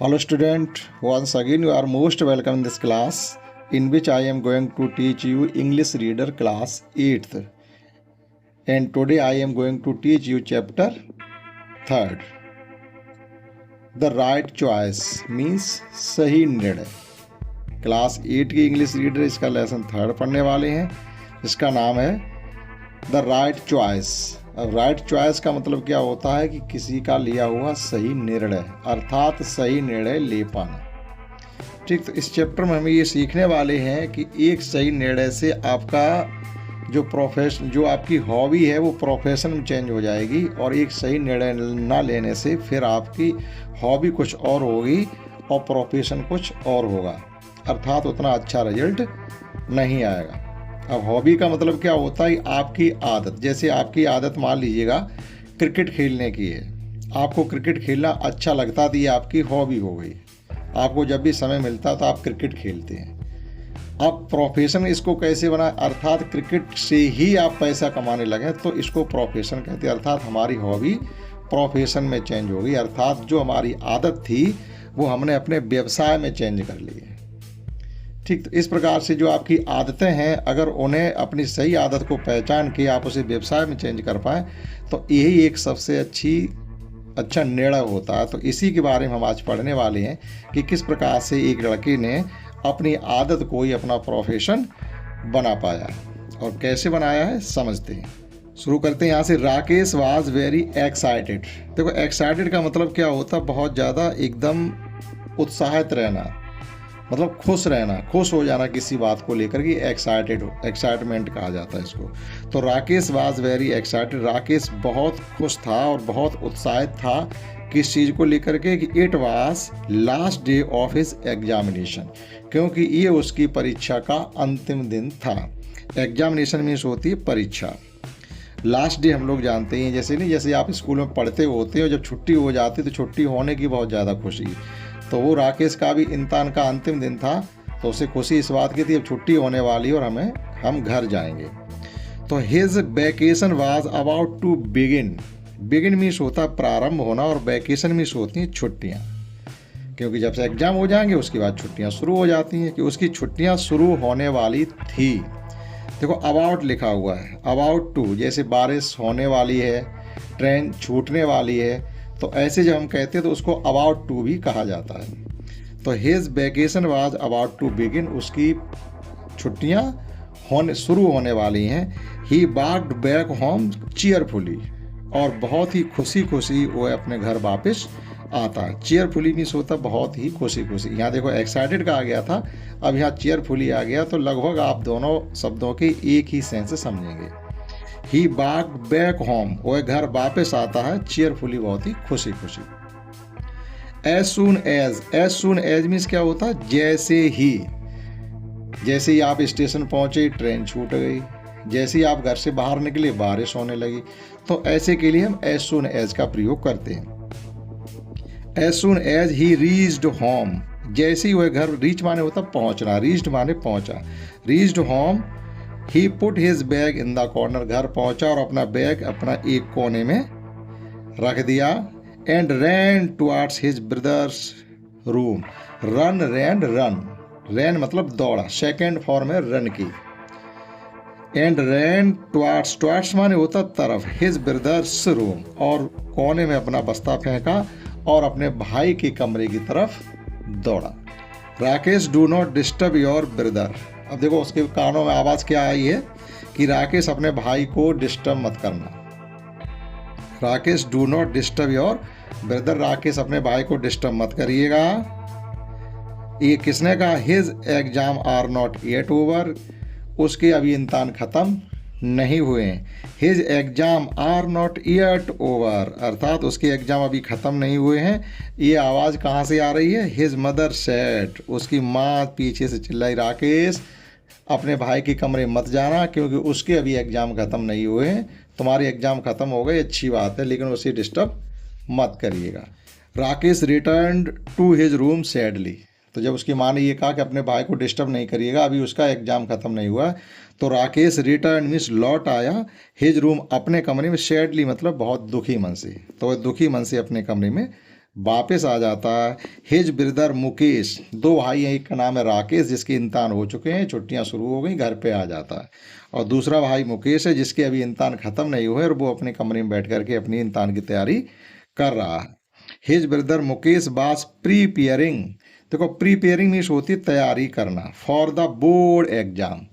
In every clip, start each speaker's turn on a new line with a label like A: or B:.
A: Hello student, once again you are most welcome in this class in which I am going to teach you English Reader class 8th, and today I am going to teach you chapter 3rd. The right choice means सही निर्णय। Class 8 की English reader इसका lesson 3rd पढ़ने वाले हैं, जिसका नाम है द राइट चॉइस। अब राइट चॉइस का मतलब क्या होता है कि किसी का लिया हुआ सही निर्णय, अर्थात सही निर्णय ले पाना। ठीक, तो इस चैप्टर में हम ये सीखने वाले हैं कि एक सही निर्णय से आपका जो आपकी हॉबी है वो प्रोफेशन में चेंज हो जाएगी, और एक सही निर्णय ना लेने से फिर आपकी हॉबी कुछ और होगी और प्रोफेशन कुछ और होगा, अर्थात उतना अच्छा रिजल्ट नहीं आएगा। अब हॉबी का मतलब क्या होता है? आपकी आदत। जैसे आपकी आदत मान लीजिएगा क्रिकेट खेलने की है, आपको क्रिकेट खेलना अच्छा लगता तो ये आपकी हॉबी हो गई। आपको जब भी समय मिलता तो आप क्रिकेट खेलते हैं। अब प्रोफेशन इसको कैसे बना, अर्थात क्रिकेट से ही आप पैसा कमाने लगे तो इसको प्रोफेशन कहते हैं, अर्थात हमारी हॉबी प्रोफेशन में चेंज हो गई, अर्थात जो हमारी आदत थी वो हमने अपने व्यवसाय में चेंज कर ली है। ठीक, तो इस प्रकार से जो आपकी आदतें हैं, अगर उन्हें अपनी सही आदत को पहचान के आप उसे व्यवसाय में चेंज कर पाएँ तो यही एक सबसे अच्छा निर्णय होता है। तो इसी के बारे में हम आज पढ़ने वाले हैं कि किस प्रकार से एक लड़के ने अपनी आदत को ही अपना प्रोफेशन बना पाया, और कैसे बनाया है समझते हैं। शुरू करते हैं यहाँ से। Rakesh was very excited. देखो, एक्साइटेड का मतलब क्या होता है? बहुत ज़्यादा एकदम उत्साहित रहना, मतलब खुश रहना, खुश हो जाना किसी बात को लेकर के एक्साइटमेंट कहा जाता है इसको। तो Rakesh was very excited, Rakesh बहुत खुश था और बहुत उत्साहित था किस चीज़ को लेकर के कि it was last day of his examination, क्योंकि ये उसकी परीक्षा का अंतिम दिन था। एग्जामिनेशन मीन्स होती है परीक्षा। लास्ट डे हम लोग जानते हैं, जैसे आप स्कूल में पढ़ते होते हो, जब छुट्टी हो जाती तो छुट्टी होने की बहुत ज़्यादा खुशी, तो वो राकेश का भी इम्तिहान का अंतिम दिन था, तो उसे खुशी इस बात की थी अब छुट्टी होने वाली और हम घर जाएंगे। तो his vacation was about to begin. Begin means होता है प्रारंभ होना, और वैकेशन मीन्स होती हैं छुट्टियाँ, क्योंकि जब से एग्जाम हो जाएंगे उसके बाद छुट्टियाँ शुरू हो जाती हैं, कि उसकी छुट्टियाँ शुरू होने वाली थी। देखो, अबाउट लिखा हुआ है, अबाउट टू, जैसे बारिश होने वाली है, ट्रेन छूटने वाली है, तो ऐसे जब हम कहते हैं तो उसको अबाउट टू भी कहा जाता है। तो his vacation was about to begin, उसकी छुट्टियां शुरू होने वाली हैं। He walked back home cheerfully, और बहुत ही खुशी खुशी वो अपने घर वापस आता है। चीयरफुली मीन्स होता बहुत ही खुशी खुशी। यहाँ देखो एक्साइटेड का आ गया था, अब यहाँ चीयरफुली आ गया, तो लगभग आप दोनों शब्दों के एक ही सेंस से समझेंगे। ही वॉकड बैक होम, वह घर वापस आता है, चीयरफुली बहुत ही खुशी खुशी। एज सून एज मीन्स क्या होता है? जैसे ही आप स्टेशन पहुंचे ट्रेन छूट गई, जैसे ही आप घर से बाहर निकले बारिश होने लगी, तो ऐसे के लिए हम एज सून एज का प्रयोग करते हैं। As soon as he reached home, जैसे ही वह घर, रीच माने होता पहुंचना, रीच्ड माने पहुंचा, reached home he put his bag in the corner, घर पहुंचा और अपना बैग अपना एक कोने में रख दिया। And ran towards his brothers room, run मतलब दौड़ा, सेकेंड फॉर्म है रन की। एंड रैन टुवर्ड्स माने होता तरफ, हिज ब्रदर्स रूम, और कोने में अपना बस्ता फेंका और अपने भाई के कमरे की तरफ दौड़ा। Rakesh do not disturb your brother. अब देखो उसके कानों में आवाज़ क्या आई है कि राकेश अपने भाई को डिस्टर्ब मत करना। Rakesh do not disturb your brother, Rakesh अपने भाई को डिस्टर्ब मत करिएगा। ये किसने कहा? His exam are not yet over, उसके अभी इम्तिहान ख़त्म नहीं हुए हैं। His exam are not yet over, अर्थात उसके एग्जाम अभी ख़त्म नहीं हुए हैं। ये आवाज़ कहाँ से आ रही है? हिज मदर सेड, उसकी माँ पीछे से चिल्लाई, राकेश अपने भाई के कमरे मत जाना, क्योंकि उसके अभी एग्ज़ाम ख़त्म नहीं हुए हैं। तुम्हारे एग्ज़ाम ख़त्म हो गए, अच्छी बात है, लेकिन उसे डिस्टर्ब मत करिएगा। Rakesh return to his room sadly, तो जब उसकी माँ ने ये कहा कि अपने भाई को डिस्टर्ब नहीं करिएगा, अभी उसका एग्ज़ाम ख़त्म नहीं हुआ, तो राकेश रिटर्न मीन्स लौट आया, हिज रूम अपने कमरे में, सैडली मतलब बहुत दुखी मन से, तो वह दुखी मन से अपने कमरे में वापस आ जाता है। हिज ब्रदर मुकेश, दो भाई हैं, एक का नाम है राकेश जिसके इम्तहान हो चुके हैं, छुट्टियां शुरू हो गई, घर पे आ जाता है। और दूसरा भाई मुकेश है जिसके अभी इम्तहान ख़त्म नहीं हुए और वो अपने कमरे में बैठ करके अपनी इम्तहान की तैयारी कर रहा है। His brother Mukesh was preparing, देखो प्रीपेयरिंग मीन्स होती है तैयारी करना, फॉर द बोर्ड एग्जाम।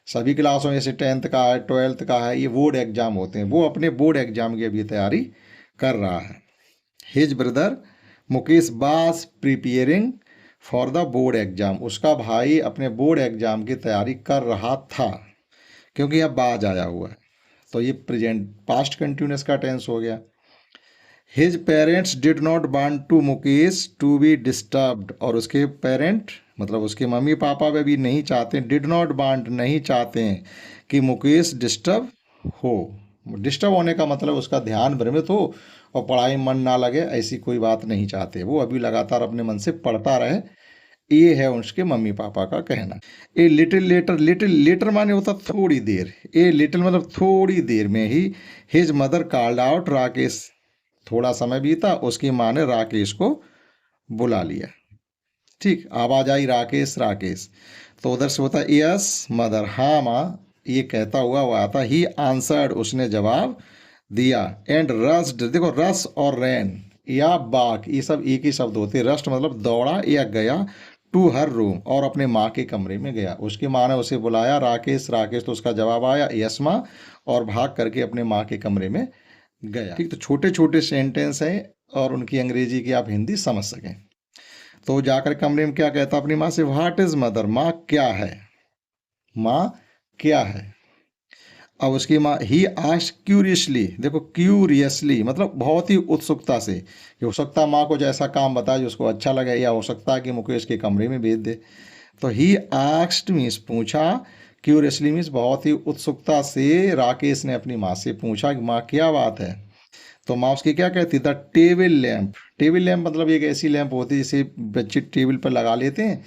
A: सभी क्लासों में जैसे 10th का है, 12th का है, ये बोर्ड एग्जाम होते हैं, वो अपने बोर्ड एग्जाम की अभी तैयारी कर रहा है। हिज ब्रदर मुकेश बास preparing for the board exam, उसका भाई अपने बोर्ड एग्जाम की तैयारी कर रहा था, क्योंकि अब बाज आया हुआ है तो ये प्रेजेंट पास्ट कंटिन्यूस का टेंस हो गया। His parents did not want to Mukesh to be disturbed, और उसके पेरेंट मतलब उसके मम्मी पापा वे भी नहीं चाहते, डिड नॉट वांट नहीं चाहते हैं कि मुकेश डिस्टर्ब हो। डिस्टर्ब होने का मतलब उसका ध्यान भ्रमित हो और पढ़ाई में मन ना लगे, ऐसी कोई बात नहीं चाहते, वो अभी लगातार अपने मन से पढ़ता रहे, ये है उसके मम्मी पापा का कहना। A little letter, little letter माने होता थोड़ी देर, ए लिटिल मतलब थोड़ी देर में ही his mother called out Rakesh, थोड़ा समय बीता उसकी माँ ने राकेश को बुला लिया। ठीक, आवाज आई राकेश राकेश, तो उधर से होता यस मदर, हाँ माँ, ये कहता हुआ वो आता, ही आंसर्ड, उसने जवाब दिया, एंड रस्ड, देखो रस और रैन या बाग ये सब एक ही शब्द होते हैं। रस्ट मतलब दौड़ा या गया, टू हर रूम और अपने माँ के कमरे में गया, उसकी माँ ने उसे बुलाया राकेश राकेश, तो उसका जवाब आया यस माँ, और भाग करके अपने माँ के कमरे में गया। ठीक, तो छोटे छोटे सेंटेंस हैं और उनकी अंग्रेजी की आप हिंदी समझ सकें। तो जाकर कमरे में क्या कहता अपनी माँ से, व्हाट इज मदर, माँ क्या है, माँ क्या है। अब उसकी माँ, ही आस्क्ड क्यूरियसली, देखो क्यूरियसली मतलब बहुत ही उत्सुकता से, कि हो सकता है माँ को जैसा काम बताए जो उसको अच्छा लगे, या हो सकता है कि मुकेश के कमरे में भेज दे। तो ही आस्क्ड मीन्स पूछा, क्यूरियसली मीन्स बहुत ही उत्सुकता से राकेश ने अपनी माँ से पूछा कि माँ क्या बात है। तो माँ उसकी क्या कहती, the table lamp, table lamp मतलब एक ऐसी लैंप होती है जिसे बच्चे टेबल पर लगा लेते हैं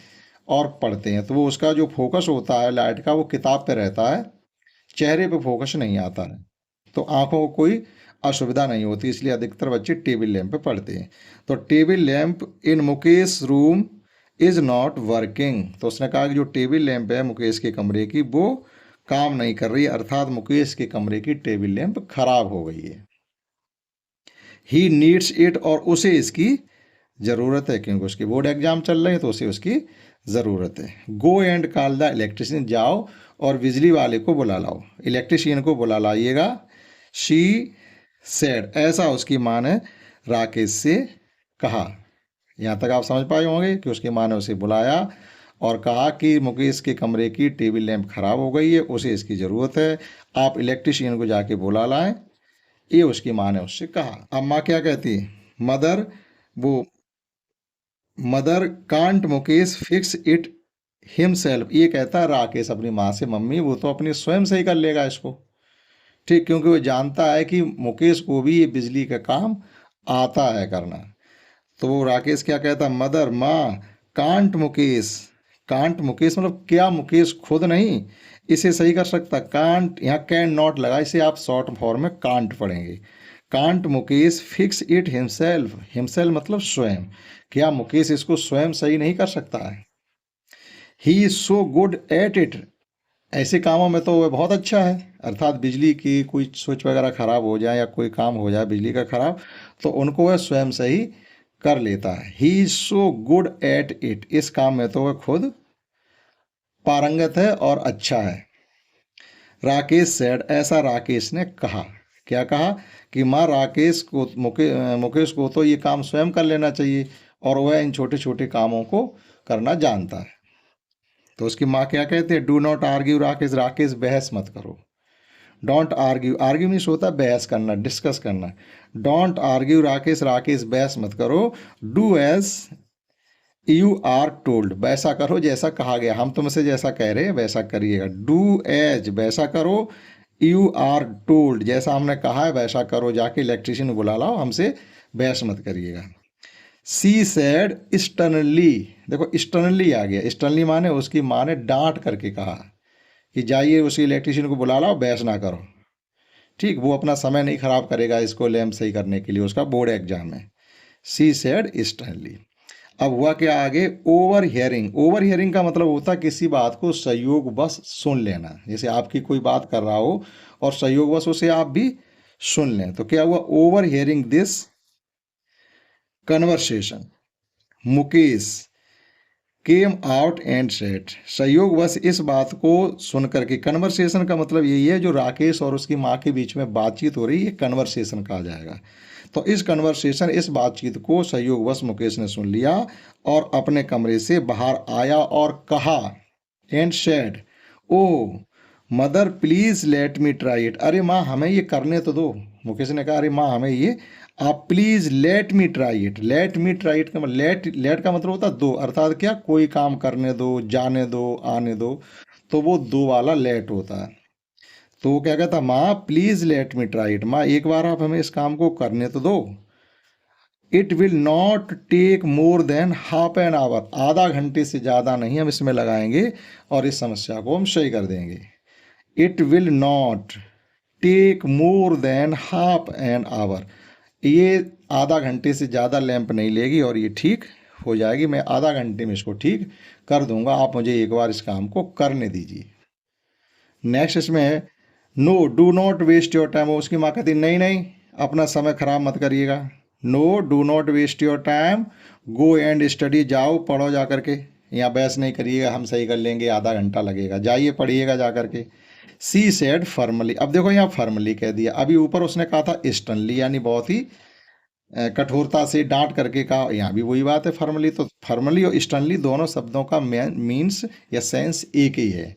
A: और पढ़ते हैं, तो वो उसका जो फोकस होता है लाइट का वो किताब पे रहता है, चेहरे पे फोकस नहीं आता है, तो आंखों को कोई असुविधा नहीं होती, इसलिए अधिकतर बच्चे टेबल लैंप पे पढ़ते हैं। तो table lamp in Mukesh room is not working, तो उसने कहा कि जो टेबल लैंप है मुकेश के कमरे की वो काम नहीं कर रही, अर्थात मुकेश के कमरे की टेबल लैंप खराब हो गई है। ही नीड्स इट, और उसे इसकी ज़रूरत है, क्योंकि उसके बोर्ड एग्जाम चल रहे हैं तो उसे उसकी ज़रूरत है। Go and call the electrician, जाओ और बिजली वाले को बुला लाओ, इलेक्ट्रिशियन को बुला लाइएगा। शी सेड, ऐसा उसकी माँ ने राकेश से कहा। यहाँ तक आप समझ पाए होंगे कि उसकी माँ ने उसे बुलाया और कहा कि मुकेश के कमरे की टेबल लैंप खराब हो गई है, उसे इसकी ज़रूरत है, आप इलेक्ट्रिशियन को जाके बुला लाएं, ये उसकी माँ ने उससे कहा। अब माँ क्या कहती है, मदर, वो mother can't Mukesh fix it himself, ये कहता है राकेश अपनी माँ से, मम्मी वो तो अपनी स्वयं से ही कर लेगा इसको। ठीक, क्योंकि वो जानता है कि मुकेश को भी ये बिजली का काम आता है करना। तो वो राकेश क्या कहता, मदर माँ, कांट मुकेश, कांट मुकेश मतलब क्या मुकेश खुद नहीं इसे सही कर सकता, कांट यहाँ कैन नॉट लगा, इसे आप शॉर्ट फॉर्म में कांट पढ़ेंगे। Can't Mukesh fix it himself, himself मतलब स्वयं, क्या मुकेश इसको स्वयं सही नहीं कर सकता है। He is so good at it, ऐसे कामों में तो वह बहुत अच्छा है, अर्थात बिजली की कोई स्विच वगैरह खराब हो जाए या कोई काम हो जाए बिजली का खराब, तो उनको वह स्वयं से ही कर लेता है। He is so good at it, इस काम में तो वह खुद पारंगत है और अच्छा है। राकेश सेड, ऐसा राकेश ने कहा, क्या कहा कि माँ राकेश को मुकेश को तो ये काम स्वयं कर लेना चाहिए और वह इन छोटे छोटे कामों को करना जानता है। तो उसकी माँ क्या कहते हैं, do not argue Rakesh, Rakesh बहस मत करो। डोंट आर्ग्यू, आर्ग्यू मीन्स होता है बहस करना, डिस्कस करना। डोंट आर्ग्यू राकेश, राकेश बहस मत करो। Do as you are told, वैसा करो जैसा कहा गया, हम तुमसे जैसा कह रहे हैं वैसा करिएगा। डू एज वैसा करो, यू आर टोल्ड जैसा हमने कहा है वैसा करो, जाके इलेक्ट्रिशियन बुला लाओ, हमसे बहस मत करिएगा। सी सेड स्टर्नली, देखो स्टर्नली आ गया, स्टर्नली माने उसकी माँ ने डांट करके कहा कि जाइए उसी इलेक्ट्रिशियन को बुला लाओ, बहस ना करो। ठीक, वो अपना समय नहीं खराब करेगा इसको लैंप सही करने के लिए, उसका बोर्ड एग्जाम है। She said sternly. अब हुआ क्या आगे, ओवर हियरिंग। ओवर हियरिंग का मतलब होता है किसी बात को संयोगवश सुन लेना, जैसे आपकी कोई बात कर रहा हो और संयोगवश उसे आप भी सुन लें। तो क्या हुआ, over hearing this conversation Mukesh came out and said. संयोगवश इस बात को सुन करके, कन्वर्सेशन का मतलब यही है जो राकेश और उसकी माँ के बीच में बातचीत हो रही है, कन्वर्सेशन कहा जाएगा। तो इस कन्वर्सेशन, इस बातचीत को संयोगवश मुकेश ने सुन लिया और अपने कमरे से बाहर आया और कहा, and said, oh mother please let me try it. अरे माँ हमें ये करने तो दो। मुकेश ने कहा, अरे माँ हमें ये, आप please let me try it. Late me try it का मतलब, लेट का मतलब होता है दो, अर्थात क्या, कोई काम करने दो, जाने दो, आने दो, तो वो दो वाला लेट होता है। तो वो क्या कहता, माँ please let me try it, माँ एक बार आप हमें इस काम को करने तो दो। It will not take more than half an hour, आधा घंटे से ज़्यादा नहीं हम इसमें लगाएंगे और इस समस्या को हम सही कर देंगे। It will not take more than half an hour, ये आधा घंटे से ज़्यादा लैंप नहीं लेगी और ये ठीक हो जाएगी। मैं आधा घंटे में इसको ठीक कर दूंगा, आप मुझे एक बार इस काम को करने दीजिए। नेक्स्ट इसमें है, no do not waste your time. उसकी माँ कहती, नहीं नहीं अपना समय खराब मत करिएगा। No do not waste your time, go and study, जाओ पढ़ो जा करके, यहाँ बहस नहीं करिएगा, हम सही कर लेंगे, आधा घंटा लगेगा, जाइए पढ़िएगा जा करके। She said firmly. अब देखो यहाँ फर्मली कह दिया, अभी ऊपर उसने कहा था स्टर्नली, यानी बहुत ही कठोरता से डांट करके कहा, यहाँ भी वही बात है फर्मली। तो फर्मली और स्टर्नली दोनों शब्दों का मीन्स या सेंस एक ही है,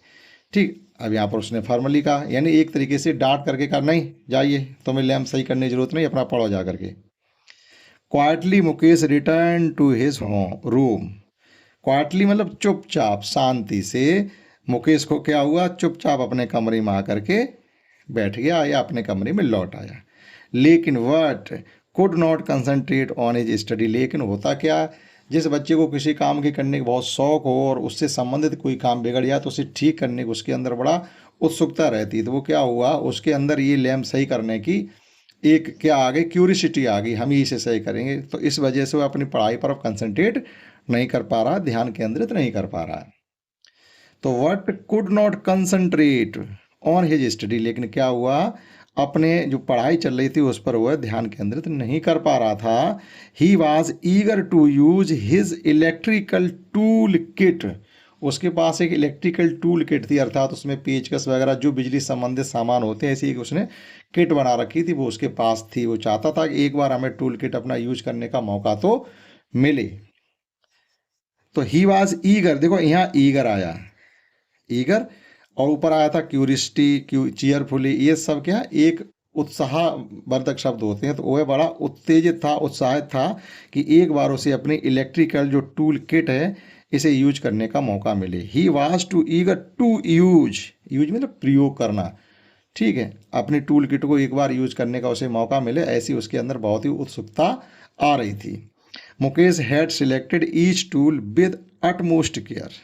A: ठीक। अब यहाँ पर उसने फॉर्मली कहा, यानी एक तरीके से डांट करके कहा, नहीं जाइए तुम्हें लैम्प सही करने की जरूरत नहीं, अपना पढ़ो जा करके। Quietly Mukesh return to his home room. Quietly मतलब चुपचाप, शांति से। मुकेश को क्या हुआ, चुपचाप अपने कमरे में आकर के बैठ गया या अपने कमरे में लौट आया। लेकिन what could not concentrate on his study. लेकिन होता क्या, जिस बच्चे को किसी काम के करने का बहुत शौक हो और उससे संबंधित कोई काम बिगड़ जाए तो उसे ठीक करने की उसके अंदर बड़ा उत्सुकता रहती है। तो वो क्या हुआ, उसके अंदर ये लैम्प सही करने की एक क्या आ गई, क्यूरियोसिटी आ गई, हम ही इसे सही करेंगे। तो इस वजह से वो अपनी पढ़ाई पर कंसंट्रेट नहीं कर पा रहा, ध्यान केंद्रित नहीं कर पा रहा है। तो what could not concentrate on his study, लेकिन क्या हुआ, अपने जो पढ़ाई चल रही थी उस पर वह ध्यान केंद्रित नहीं कर पा रहा था। He was eager to use his electrical tool kit. उसके पास एक इलेक्ट्रिकल टूल किट थी, अर्थात उसमें पेचकस वगैरह जो बिजली संबंधित सामान होते हैं, ऐसी एक उसने किट बना रखी थी, वो उसके पास थी। वो चाहता था कि एक बार हमें टूल किट अपना यूज करने का मौका तो मिले। तो ही वॉज ईगर, देखो यहाँ ईगर आया, ईगर, और ऊपर आया था क्यूरियसिटी, चीयरफुली, ये सब क्या एक उत्साहवर्धक शब्द होते हैं। तो वह बड़ा उत्तेजित था, उत्साहित था कि एक बार उसे अपनी इलेक्ट्रिकल जो टूल किट है इसे यूज करने का मौका मिले। He was too eager to use, use मतलब प्रयोग करना, ठीक है, अपनी टूल किट को एक बार यूज करने का उसे मौका मिले, ऐसी उसके अंदर बहुत ही उत्सुकता आ रही थी। Mukesh had selected each tool with utmost care.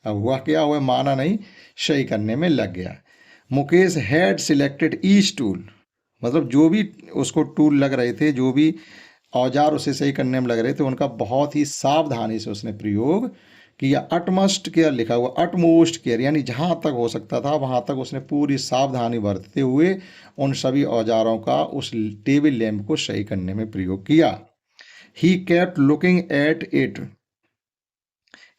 A: अब हुआ क्या, हुआ माना नहीं, सही करने में लग गया। Mukesh had selected each tool, मतलब जो भी उसको टूल लग रहे थे, जो भी औजार उसे सही करने में लग रहे थे, उनका बहुत ही सावधानी से उसने प्रयोग किया। अटमस्ट केयर लिखा हुआ, अटमोस्ट केयर, यानी जहाँ तक हो सकता था वहाँ तक उसने पूरी सावधानी बरतते हुए उन सभी औजारों का उस टेबल लैंप को सही करने में प्रयोग किया। He kept looking at it,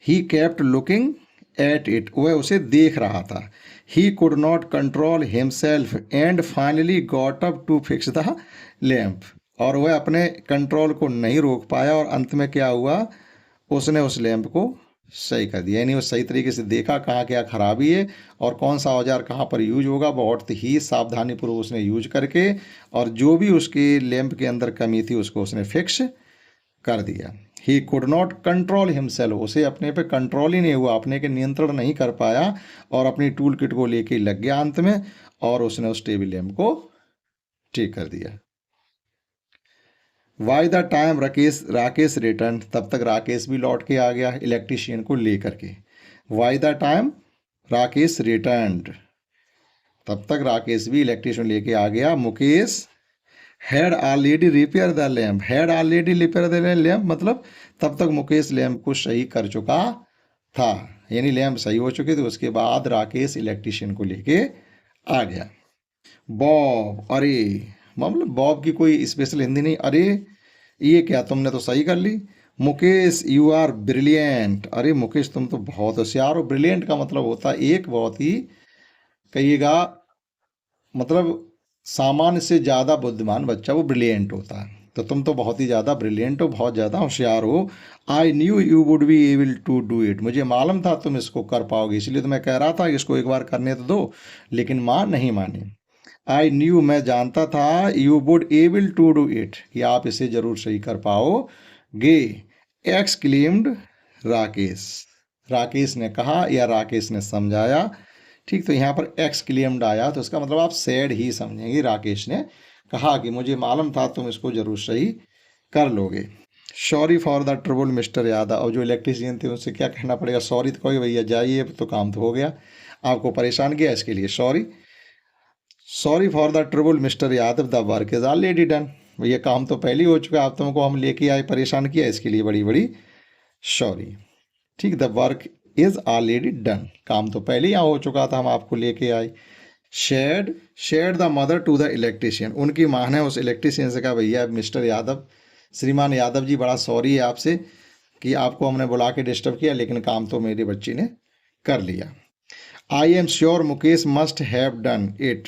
A: he kept looking at it, वह उसे देख रहा था। He could not control himself and finally got up to fix the lamp, और वह अपने कंट्रोल को नहीं रोक पाया और अंत में क्या हुआ, उसने उस लैम्प को सही कर दिया। यानी वो सही तरीके से देखा कहाँ क्या खराबी है और कौन सा औजार कहाँ पर यूज होगा, बहुत ही सावधानीपूर्वक उसने यूज करके, और जो भी उसके लैम्प के अंदर कमी थी उसको उसने फिक्स कर दिया। ही कुड नॉट कंट्रोल हिमसेल्फ, उसे अपने पे कंट्रोल ही नहीं हुआ, अपने के नियंत्रण नहीं कर पाया और अपनी टूल किट को लेके लग गया अंत में, और उसने उस टेबल लैम्प को ठीक कर दिया। Why the time Rakesh return, तब तक राकेश भी लौट के आ गया इलेक्ट्रीशियन को लेकर के। Why the time Rakesh return, तब तक राकेश भी इलेक्ट्रीशियन लेके आ गया। Mukesh had already repair the lamp, had already repair the lamp मतलब तब तक मुकेश लैम्प को सही कर चुका था, यानी लैम्प सही हो चुके थे। उसके बाद राकेश इलेक्ट्रिशियन को लेके आ गया। बॉब, अरे मतलब बॉब की कोई स्पेशल हिंदी नहीं, अरे ये क्या तुमने तो सही कर ली। मुकेश यू आर ब्रिलियंट, अरे मुकेश तुम तो बहुत होशियार हो। ब्रिलियंट का मतलब होता है एक बहुत ही, कहिएगा मतलब सामान्य से ज़्यादा बुद्धिमान बच्चा वो ब्रिलियंट होता है। तो तुम तो बहुत ही ज़्यादा ब्रिलियंट हो, बहुत ज़्यादा होशियार हो। I knew you would be able to do it, मुझे मालूम था तुम इसको कर पाओगे, इसलिए तो मैं कह रहा था कि इसको एक बार करने तो दो, लेकिन माँ नहीं मानी। आई न्यू, मैं जानता था, you would able to do it, कि आप इसे जरूर सही कर पाओगे। एक्सक्लेम्ड राकेश, राकेश ने कहा या राकेश ने समझाया। ठीक, तो यहाँ पर एक्सक्लेम्ड आया तो इसका मतलब आप सैड ही समझेंगे। राकेश ने कहा कि मुझे मालूम था तुम इसको जरूर सही कर लोगे। Sorry for the trouble mister Yadav, और जो इलेक्ट्रीशियन थे उनसे क्या कहना पड़ेगा, सॉरी तो कहोगे भैया जाइए तो काम तो हो गया, आपको परेशान किया इसके लिए sorry. Sorry for the trouble mister Yadav, the work is already done, भैया काम तो पहले ही हो चुका, आप तुमको हम लेके आए परेशान किया, इसके लिए बड़ी बड़ी सॉरी। ठीक, the work is already done, काम तो पहले ही यहाँ हो चुका था, हम आपको लेके आए। Said, said the mother to the electrician, उनकी माँ ने उस इलेक्ट्रीशियन से कहा भैया मिस्टर यादव, श्रीमान यादव जी बड़ा सॉरी है आपसे कि आपको हमने बुला के डिस्टर्ब किया, लेकिन काम तो मेरी बच्ची ने कर लिया। I am sure Mukesh must have done it,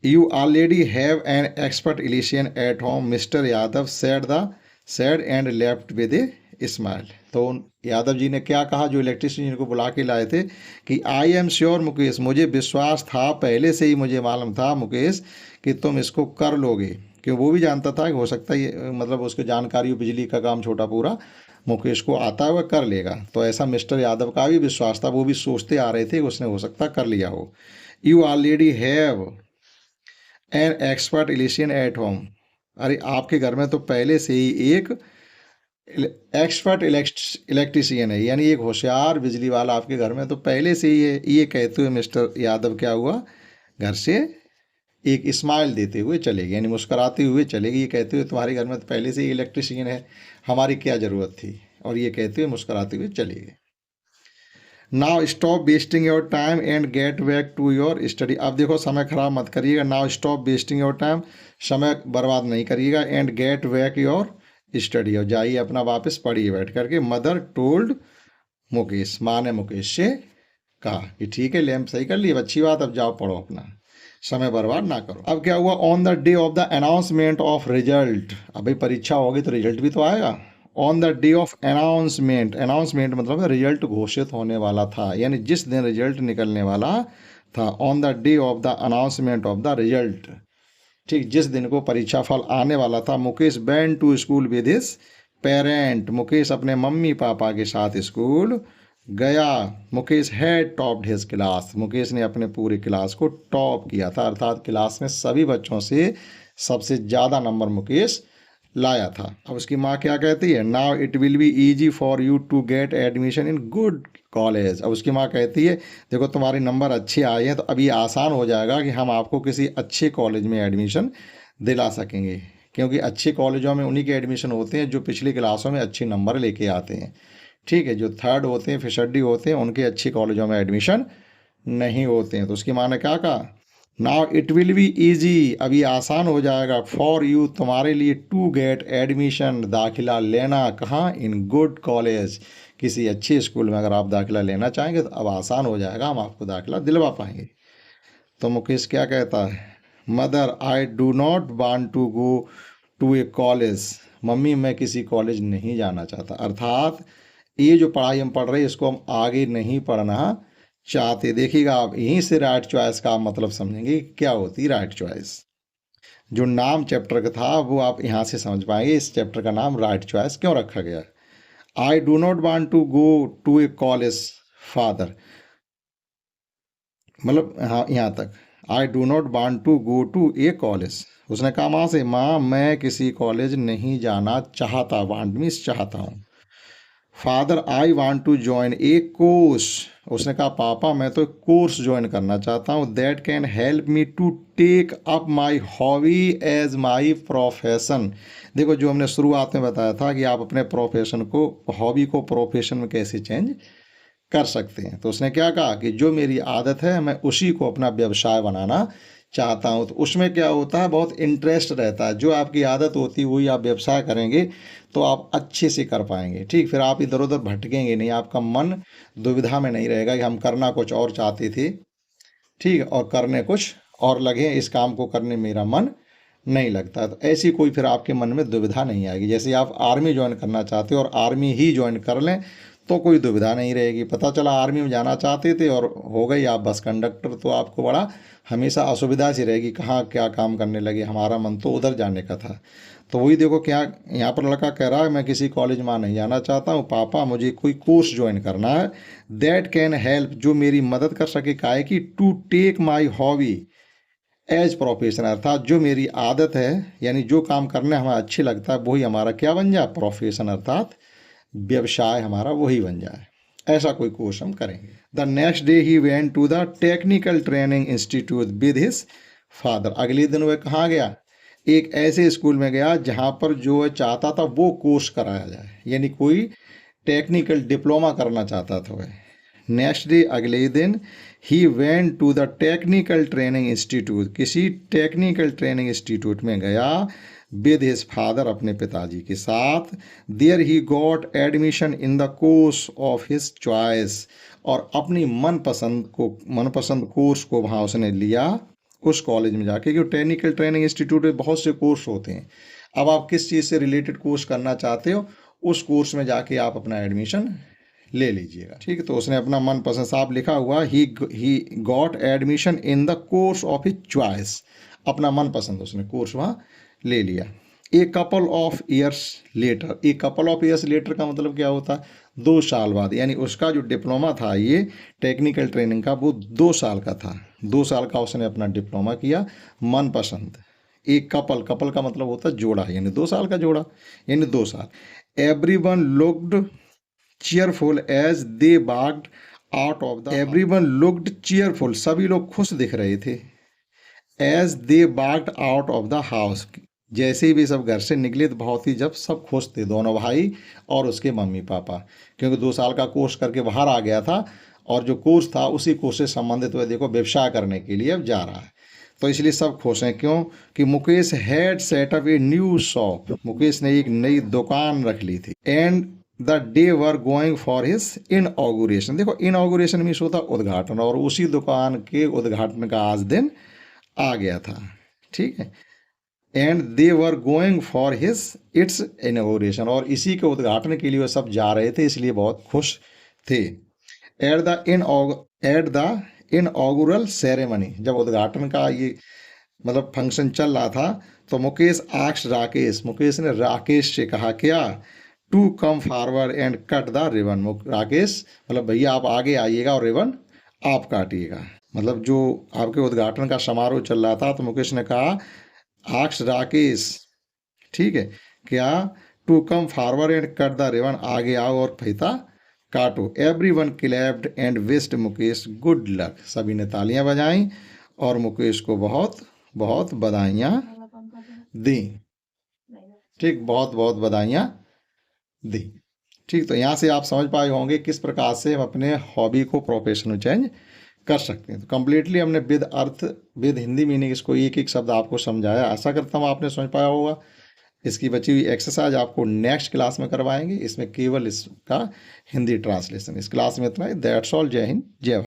A: you already have an expert electrician at home, mister Yadav said and left with a smile. तो यादव जी ने क्या कहा, जो इलेक्ट्रीशियन को बुला के लाए थे, कि आई एम श्योर मुकेश, मुझे विश्वास था, पहले से ही मुझे मालूम था मुकेश कि तुम इसको कर लोगे, क्यों वो भी जानता था कि हो सकता है ये मतलब उसकी जानकारी बिजली का काम छोटा पूरा मुकेश को आता है, वह कर लेगा। तो ऐसा मिस्टर यादव का भी विश्वास था, वो भी सोचते आ रहे थे कि उसने हो सकता कर लिया हो। You already have an expert electrician at home, अरे आपके घर में तो पहले से ही एक एक्सपर्ट इलेक्ट्रीशियन है, यानी एक होशियार बिजली वाला आपके घर में तो पहले से ही है। ये कहते हुए मिस्टर यादव क्या हुआ, घर से एक स्माइल देते हुए चले गए, यानी मुस्कुराते हुए चले गए, ये कहते हुए तुम्हारे घर में तो पहले से ही इलेक्ट्रीशियन है, हमारी क्या ज़रूरत थी, और ये कहते हुए मुस्कुराते हुए चले गए। Now stop wasting your time and get back to your study, अब देखो समय खराब मत करिएगा। Now stop wasting your time, समय बर्बाद नहीं करिएगा। And get back your study, और जाइए अपना वापस पढ़िए बैठ करके। मदर टोल्ड मुकेश, माँ ने मुकेश से कहा कि ठीक है लैम्प सही कर लिए, अच्छी बात, अब जाओ पढ़ो अपना, समय बर्बाद ना करो। अब क्या हुआ, on the day of the announcement of result, अब भाई परीक्षा होगी तो रिजल्ट भी तो आएगा। On the day of announcement, announcement मतलब है रिजल्ट घोषित होने वाला था, यानी जिस दिन रिजल्ट निकलने वाला था। On the day of the announcement of the result, ठीक जिस दिन को परीक्षा फल आने वाला था। Mukesh went to school with his parent, Mukesh अपने मम्मी पापा के साथ स्कूल गया। Mukesh had topped his class, Mukesh ने अपने पूरे क्लास को टॉप किया था, अर्थात क्लास में सभी बच्चों से सबसे ज़्यादा नंबर मुकेश लाया था। अब उसकी माँ क्या कहती है, now it will be easy for you to get admission in good college, अब उसकी माँ कहती है देखो तुम्हारे नंबर अच्छे आए हैं तो अब ये आसान हो जाएगा कि हम आपको किसी अच्छे कॉलेज में एडमिशन दिला सकेंगे, क्योंकि अच्छे कॉलेजों में उन्हीं के एडमिशन होते हैं जो पिछली क्लासों में अच्छे नंबर लेके आते हैं। ठीक है, जो थर्ड होते हैं फिसड्डी होते हैं उनके अच्छे कॉलेजों में एडमिशन नहीं होते हैं। तो उसकी माँ ने क्या कहा, now it will be easy, अभी आसान हो जाएगा, फॉर यू तुम्हारे लिए, टू गेट एडमिशन, दाखिला लेना, कहाँ, इन गुड कॉलेज, किसी अच्छे स्कूल में अगर आप दाखिला लेना चाहेंगे तो अब आसान हो जाएगा, हम आपको दाखिला दिलवा पाएंगे। तो मुकेश क्या कहता है, mother I do not want to go to a college, मम्मी मैं किसी कॉलेज नहीं जाना चाहता, अर्थात ये जो पढ़ाई हम पढ़ रहे हैं इसको हम आगे नहीं पढ़ना चाहते। देखिएगा आप यहीं से राइट चॉइस का मतलब समझेंगे क्या होती राइट चॉइस। जो नाम चैप्टर का था वो आप यहाँ से समझ पाएंगे इस चैप्टर का नाम राइट चॉइस क्यों रखा गया। I do not want to go to a college father, मतलब हाँ यहाँ तक, I do not want to go to a college, उसने कहा माँ से, माँ मैं किसी कॉलेज नहीं जाना चाहता, वांट मीन्स चाहता हूँ। Father I want to join a course. उसने कहा पापा मैं तो कोर्स ज्वाइन करना चाहता हूँ that can help me to take up my hobby as my profession. देखो जो हमने शुरुआत में बताया था कि आप अपने प्रोफेशन को, हॉबी को प्रोफेशन में कैसे चेंज कर सकते हैं। तो उसने क्या कहा कि जो मेरी आदत है मैं उसी को अपना व्यवसाय बनाना चाहता हूँ। तो उसमें क्या होता है, बहुत इंटरेस्ट रहता है। जो आपकी आदत होती है वही आप व्यवसाय करेंगे तो आप अच्छे से कर पाएंगे। ठीक, फिर आप इधर उधर भटकेंगे नहीं, आपका मन दुविधा में नहीं रहेगा कि हम करना कुछ और चाहते थे, ठीक, और करने कुछ और लगे, इस काम को करने मेरा मन नहीं लगता। तो ऐसी कोई फिर आपके मन में दुविधा नहीं आएगी। जैसे आप आर्मी ज्वाइन करना चाहते हो और आर्मी ही ज्वाइन कर लें तो कोई दुविधा नहीं रहेगी। पता चला आर्मी में जाना चाहते थे और हो गई आप बस कंडक्टर, तो आपको बड़ा हमेशा असुविधा सी रहेगी, कहाँ क्या काम करने लगे, हमारा मन तो उधर जाने का था। तो वही देखो क्या यहाँ पर लड़का कह रहा है, मैं किसी कॉलेज में नहीं जाना चाहता हूँ पापा, मुझे कोई कोर्स ज्वाइन करना है दैट कैन हेल्प, जो मेरी मदद कर सके, का है कि to take my hobby as profession, अर्थात जो मेरी आदत है, यानी जो काम करने हमें अच्छी लगता है वही हमारा क्या बन जाए, प्रोफेशन, अर्थात व्यवसाय हमारा वही बन जाए। ऐसा कोई कोर्स हम करेंगे। The next day he went to the technical training institute with his father. अगले दिन वह कहाँ गया, एक ऐसे स्कूल में गया जहाँ पर जो वह चाहता था वो कोर्स कराया जाए, यानी कोई टेक्निकल डिप्लोमा करना चाहता था वह। नेक्स्ट डे, अगले दिन, he went to the technical training institute, किसी टेक्निकल ट्रेनिंग इंस्टीट्यूट में गया विद हिज फादर, अपने पिताजी के साथ। There he got admission in the course of his choice, और अपनी मनपसंद कोर्स को वहाँ उसने लिया उस कॉलेज में जाके, क्योंकि टेक्निकल ट्रेनिंग इंस्टीट्यूट में बहुत से कोर्स होते हैं। अब आप किस चीज़ से रिलेटेड कोर्स करना चाहते हो, उस कोर्स में जाके आप अपना एडमिशन ले लीजिएगा। ठीक है, तो उसने अपना मनपसंद, साफ लिखा हुआ ही got admission in the course of his choice, अपना मनपसंद उसने कोर्स वहाँ ले लिया। A couple of years later, a couple of years later का मतलब क्या होता है, 2 साल बाद, यानी उसका जो डिप्लोमा था ये टेक्निकल ट्रेनिंग का, वो 2 साल का था। 2 साल का उसने अपना डिप्लोमा किया मनपसंद। एक कपल, कपल का मतलब होता है जोड़ा, यानी 2 साल का जोड़ा, यानी 2 साल। Everyone looked cheerful as they walked out of the, everyone looked cheerful, सभी लोग खुश दिख रहे थे। As they walked out of the house, जैसे ही भी सब घर से निकले तो बहुत ही, जब सब खुश थे, दोनों भाई और उसके मम्मी पापा, क्योंकि 2 साल का कोर्स करके बाहर आ गया था और जो कोर्स था उसी कोर्स से संबंधित हुए, देखो व्यवसाय करने के लिए अब जा रहा है, तो इसलिए सब खुश हैं। क्यों कि Mukesh had set up a new shop, Mukesh ने एक नई दुकान रख ली थी। And the day were going for his inauguration, देखो इनऑगुरेशन मीन्स होता उद्घाटन, और उसी दुकान के उद्घाटन का आज दिन आ गया था। ठीक है, and they were going for his it's inauguration, और इसी के उद्घाटन के लिए वो सब जा रहे थे, इसलिए बहुत खुश थे। एट द इनऑगुरल सेरेमनी, जब उद्घाटन का ये मतलब फंक्शन चल रहा था, तो मुकेश आक्स राकेश, मुकेश ने राकेश से कहा क्या, to come forward and cut the ribbon. Rakesh मतलब भैया आप आगे आइएगा और रिबन आप काटिएगा, मतलब जो आपके उद्घाटन का समारोह चल रहा था, तो मुकेश ने कहा आक्स राकेश, ठीक है, क्या, to come forward and cut the ribbon, आगे आओ और फीता काटो। Everyone clapped and wished Mukesh good luck, सभी ने तालियां बजाई और मुकेश को बहुत बहुत बधाइयाँ दी। ठीक, बहुत बहुत बधाइयाँ दी। ठीक, तो यहाँ से आप समझ पाए होंगे किस प्रकार से हम अपने हॉबी को प्रोफेशन में चेंज कर सकते हैं। तो कम्प्लीटली हमने with earth, with Hindi meaning, इसको एक एक शब्द आपको समझाया। आशा करता हूँ आपने समझ पाया होगा। इसकी बची हुई एक्सरसाइज आपको नेक्स्ट क्लास में करवाएंगे, इसमें केवल इसका हिंदी ट्रांसलेशन। इस क्लास में इतना ही। That's all. जय हिंद, जय भारत।